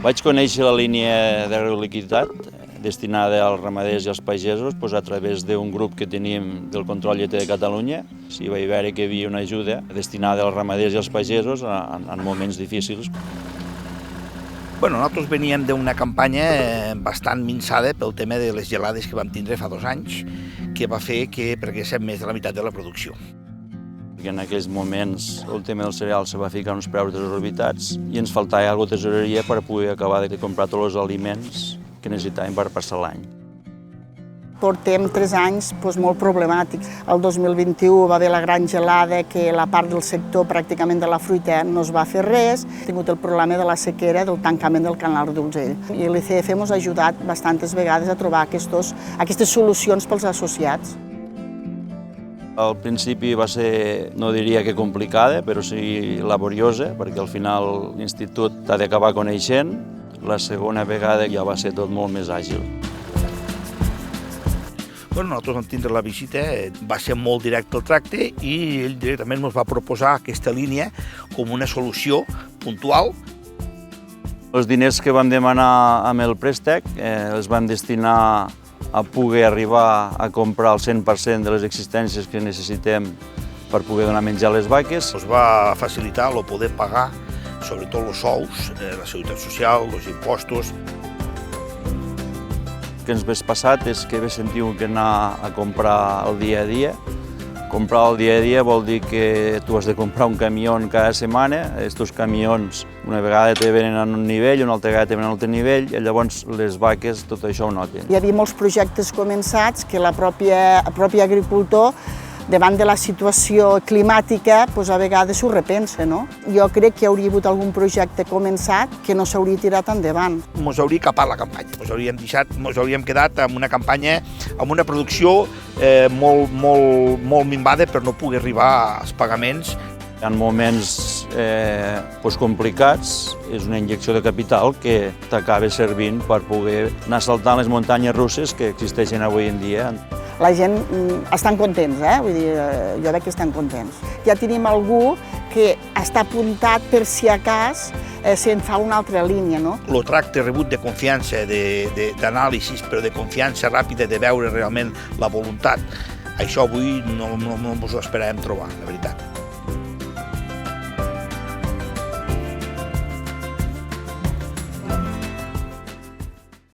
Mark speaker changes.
Speaker 1: Vaig conèixer la línia d'agroliquiditat destinada als ramaders i als pagesos a través d'un grup que teníem del Control Lleter de Catalunya. Sí, vaig veure que hi havia una ajuda destinada als ramaders i als pagesos en moments difícils.
Speaker 2: Nosaltres veníem d'una campanya bastant minçada pel tema de les gelades que vam tindre fa 2 anys, que va fer que perguéssim més de la meitat de la producció.
Speaker 1: En aquells moments el tema del cereal se va ficar uns preus desorbitats i ens faltava alguna tesoreria per poder acabar de comprar tots els aliments que necessitàvem per passar l'any.
Speaker 3: Portem 3 anys molt problemàtics. El 2021 va haver la gran gelada que la part del sector pràcticament de la fruita no es va fer res. Hem tingut el problema de la sequera, del tancament del canal d'Urgell. I l'ICF ens ha ajudat bastantes vegades a trobar aquestes solucions pels associats.
Speaker 1: Al principi va ser, no diria que complicada, però sí laboriosa, perquè al final l'institut t'ha d'acabar coneixent. La segona vegada ja va ser tot molt més àgil.
Speaker 2: Nosaltres vam tindre la visita, va ser molt directe el tracte i ell directament ens va proposar aquesta línia com una solució puntual.
Speaker 1: Els diners que vam demanar amb el préstec els vam destinar a poder arribar a comprar el 100% de les existències que necessitem per poder donar menjar a les vaques.
Speaker 2: Ens va facilitar el poder pagar sobretot els sous, la seguretat social, els impostos.
Speaker 1: El que ens hagués passat és que hagués tingut que anar a comprar el dia a dia. Comprar el dia a dia vol dir que tu has de comprar un camió cada setmana. Aquests camions una vegada te venen en un nivell, una altra vegada te venen en un altre nivell, i llavors les vaques tot això ho noten.
Speaker 3: Hi havia molts projectes començats que el propi agricultor, davant de la situació climàtica, a vegades s'ho repensa, no? Jo crec que hi hauria hagut algun projecte començat que no s'hauria tirat endavant.
Speaker 2: Ens hauria capat la campanya, ens hauríem quedat amb una campanya, amb una producció molt minvada per no poder arribar als pagaments.
Speaker 1: En moments complicats és una injecció de capital que t'acaba servint per poder anar saltant les muntanyes russes que existeixen avui en dia.
Speaker 3: La gent estan contents, vull dir, jo veig que estan contents. Ja tenim algú que està apuntat per si a cas se'n fa una altra línia, no?
Speaker 2: El tracte rebut de confiança, d'anàlisis, però de confiança ràpida, de veure realment la voluntat, això avui no ens ho esperàvem trobar, la veritat.